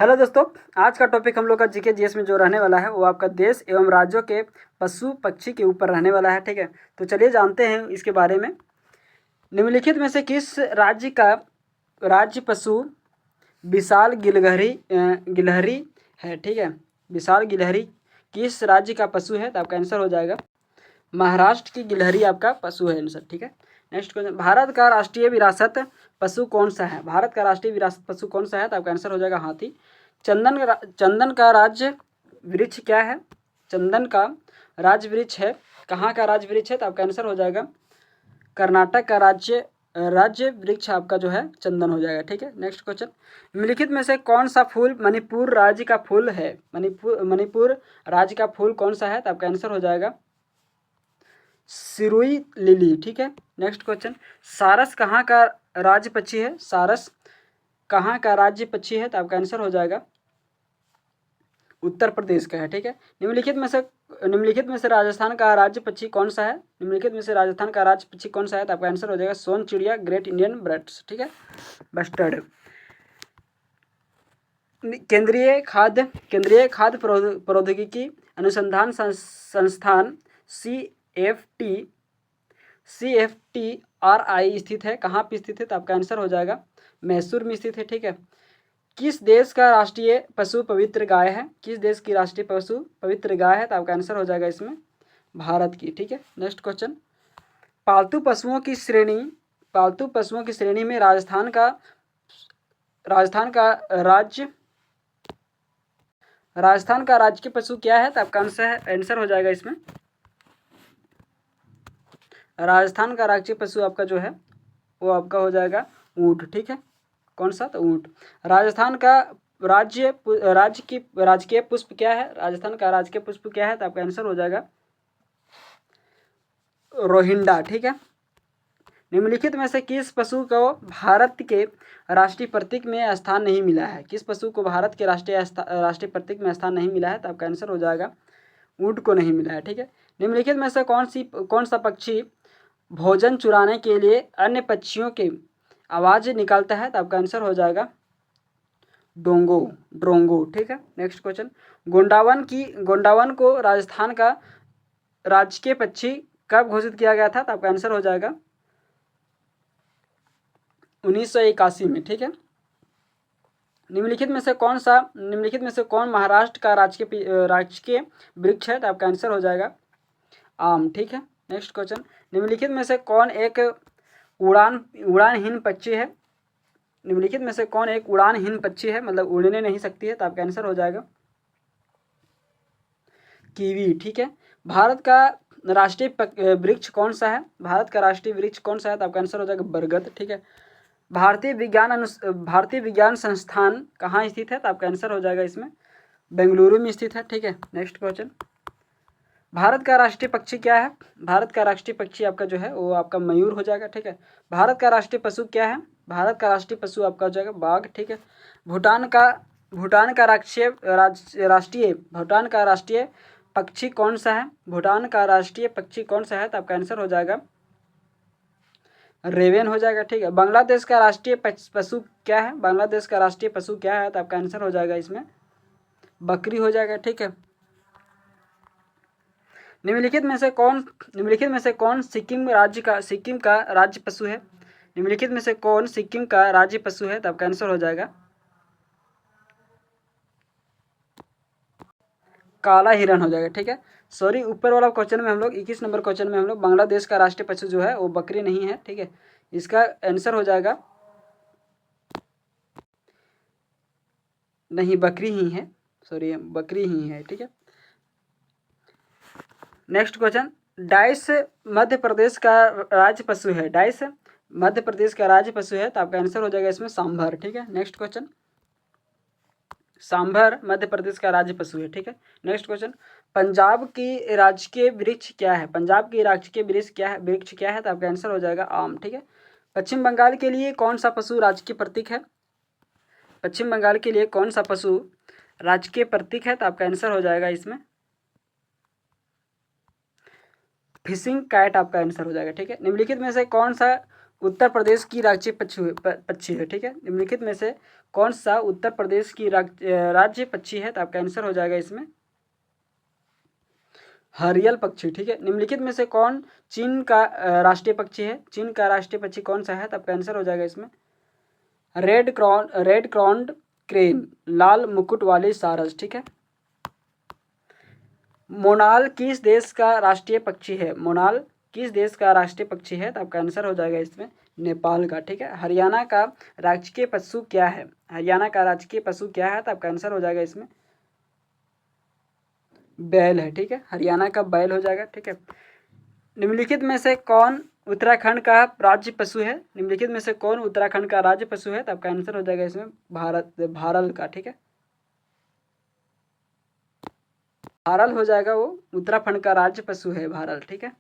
Hello दोस्तों, आज का टॉपिक हम लोग का जीके जीएस में जो रहने वाला है वो आपका देश एवं राज्यों के पशु पक्षी के ऊपर रहने वाला है। ठीक है, तो चलिए जानते हैं इसके बारे में। निम्नलिखित में से किस राज्य का राज्य पशु विशाल गिलहरी है? ठीक है, विशाल गिलहरी किस राज्य का पशु है? तो आपका आंसर हो जाएगा महाराष्ट्र की गिलहरी आपका पशु है आंसर। ठीक है, नेक्स्ट क्वेश्चन, भारत का राष्ट्रीय विरासत पशु कौन सा है? भारत का राष्ट्रीय विरासत पशु कौन सा है? तो आपका आंसर हो जाएगा हाथी। चंदन का राज्य वृक्ष क्या है? चंदन का राज्य वृक्ष है, कहाँ का राज्य वृक्ष है? तो आपका आंसर हो जाएगा कर्नाटक का राज्य वृक्ष आपका जो है चंदन हो जाएगा। ठीक है, नेक्स्ट क्वेश्चन, निम्नलिखित में से कौन सा फूल मणिपुर राज्य का फूल है? मणिपुर राज्य का फूल कौन सा है? तो आपका आंसर हो जाएगा सिरुई लिली। ठीक है, नेक्स्ट क्वेश्चन, सारस कहाँ का राज्य पक्षी है? सारस कहाँ का राज्य पक्षी है? तो आपका आंसर हो जाएगा उत्तर प्रदेश का है। ठीक है, निम्नलिखित में से राजस्थान का राज्य पक्षी कौन सा है? निम्नलिखित में से राजस्थान का राज्य पक्षी कौन सा है? तो आपका आंसर हो जाएगा सोन चिड़िया, ग्रेट इंडियन बर्ड्स। ठीक है, बस्टर्ड। केंद्रीय खाद्य प्रौद्योगिकी अनुसंधान संस्थान CFTRI स्थित है, कहाँ पे स्थित है? तो आपका आंसर हो जाएगा मैसूर में स्थित है। ठीक है, किस देश का राष्ट्रीय पशु पवित्र गाय है? किस देश की राष्ट्रीय पशु पवित्र गाय है? तो आपका आंसर हो जाएगा इसमें भारत की। ठीक है, नेक्स्ट क्वेश्चन, पालतू पशुओं की श्रेणी में राजस्थान का राज्य पशु क्या है? तो आपका आंसर हो जाएगा इसमें राजस्थान का राज्य पशु आपका जो है वो आपका हो जाएगा ऊँट। ठीक है, कौन सा? तो ऊँट। राजस्थान का राजकीय पुष्प क्या है? राजस्थान का राजकीय पुष्प क्या है? तो आपका आंसर हो जाएगा रोहिंडा। ठीक है, निम्नलिखित में से किस पशु को भारत के राष्ट्रीय प्रतीक में स्थान नहीं मिला है? किस पशु को भारत के राष्ट्रीय प्रतीक में स्थान नहीं मिला है? तो आपका आंसर हो जाएगा ऊँट को नहीं मिला है। ठीक है, निम्नलिखित में से कौन सा पक्षी भोजन चुराने के लिए अन्य पक्षियों की आवाज़ निकालता है? तो आपका आंसर हो जाएगा ड्रोंगो। ठीक है, नेक्स्ट क्वेश्चन, गोंडावन को राजस्थान का राजकीय पक्षी कब घोषित किया गया था? तो आपका आंसर हो जाएगा 1981 में। ठीक है, निम्नलिखित में से कौन महाराष्ट्र का राजकीय वृक्ष है? तो आपका आंसर हो जाएगा आम। ठीक है, नेक्स्ट क्वेश्चन, निम्नलिखित में से कौन एक उड़ानहीन पक्षी है? निम्नलिखित में से कौन एक उड़ानहीन पक्षी है, मतलब उड़ने नहीं सकती है? तो आपका आंसर हो जाएगा कीवी। ठीक है, भारत का राष्ट्रीय वृक्ष कौन सा है? भारत का राष्ट्रीय वृक्ष कौन सा है? तो आपका आंसर हो जाएगा बरगद। ठीक है, भारतीय विज्ञान संस्थान कहाँ स्थित है? तो आपका आंसर हो जाएगा इसमें बेंगलुरु में स्थित है। ठीक है, नेक्स्ट क्वेश्चन, भारत का राष्ट्रीय पक्षी क्या है? भारत का राष्ट्रीय पक्षी आपका जो है वो आपका मयूर हो जाएगा। ठीक है, भारत का राष्ट्रीय पशु क्या है? भारत का राष्ट्रीय पशु आपका हो जाएगा बाघ। ठीक है, भूटान का राष्ट्रीय पक्षी कौन सा है? भूटान का राष्ट्रीय पक्षी कौन सा है? तो आपका आंसर हो जाएगा रेवेन हो जाएगा। ठीक है, बांग्लादेश का राष्ट्रीय पशु क्या है? बांग्लादेश का राष्ट्रीय पशु क्या है? तो आपका आंसर हो जाएगा इसमें बकरी हो जाएगा। ठीक है, निम्नलिखित में से कौन सिक्किम का राज्य पशु है? निम्नलिखित में से कौन सिक्किम का राज्य पशु है? तो आपका आंसर हो जाएगा काला हिरण हो जाएगा। ठीक है, सॉरी, ऊपर वाला क्वेश्चन में हम लोग 21 नंबर क्वेश्चन में हम लोग बांग्लादेश का राष्ट्रीय पशु जो है वो बकरी नहीं है। ठीक है, इसका आंसर हो जाएगा नहीं, बकरी ही है, सॉरी बकरी ही है। ठीक है, next question, dice Madhya Pradesh का राज्य पशु है। डाइस मध्य प्रदेश का राज्य पशु है, तो आपका आंसर हो जाएगा इसमें सांभर। ठीक है, नेक्स्ट क्वेश्चन, सांभर मध्य प्रदेश का राज्य पशु है। ठीक है, नेक्स्ट क्वेश्चन, पंजाब की राजकीय वृक्ष क्या है? पंजाब की राजकीय वृक्ष क्या है? तो आपका आंसर हो जाएगा आम। ठीक है, पश्चिम बंगाल के लिए कौन सा पशु राजकीय प्रतीक है? पश्चिम बंगाल के लिए कौन सा पशु राजकीय प्रतीक है? तो आपका आंसर हो जाएगा इसमें फिशिंग कैट आपका आंसर हो जाएगा। ठीक है, निम्नलिखित में से कौन सा उत्तर प्रदेश की राज्य पक्षी है, ठीक है। निम्नलिखित में से कौन सा उत्तर प्रदेश की राज्य पक्षी है, तो आपका आंसर हो जाएगा इसमें हरियल पक्षी, ठीक है। निम्नलिखित में से कौन चीन का राष्ट्रीय पक्षी है, चीन का राष्ट्रीय पक्षी कौन सा है, तो आपका आंसर हो जाएगा इसमें रेड क्रॉन्ड क्रेन, लाल मुकुट वाली सारस, ठीक है। मोनाल किस देश का राष्ट्रीय पक्षी है, मोनाल किस देश का राष्ट्रीय पक्षी है, तो आपका आंसर हो जाएगा इसमें नेपाल का, ठीक है। हरियाणा का राजकीय पशु क्या है, हरियाणा का राजकीय पशु क्या है, तो आपका आंसर हो जाएगा इसमें बैल है, ठीक है। हरियाणा का बैल हो जाएगा, ठीक है। निम्नलिखित में से कौन उत्तराखंड का राज्य पशु है, निम्नलिखित में से कौन उत्तराखंड का राज्य पशु है, तो आपका आंसर हो जाएगा इसमें भारल का, ठीक है। भारल हो जाएगा, वो उत्तराखंड का राज्य पशु है भारल, ठीक है।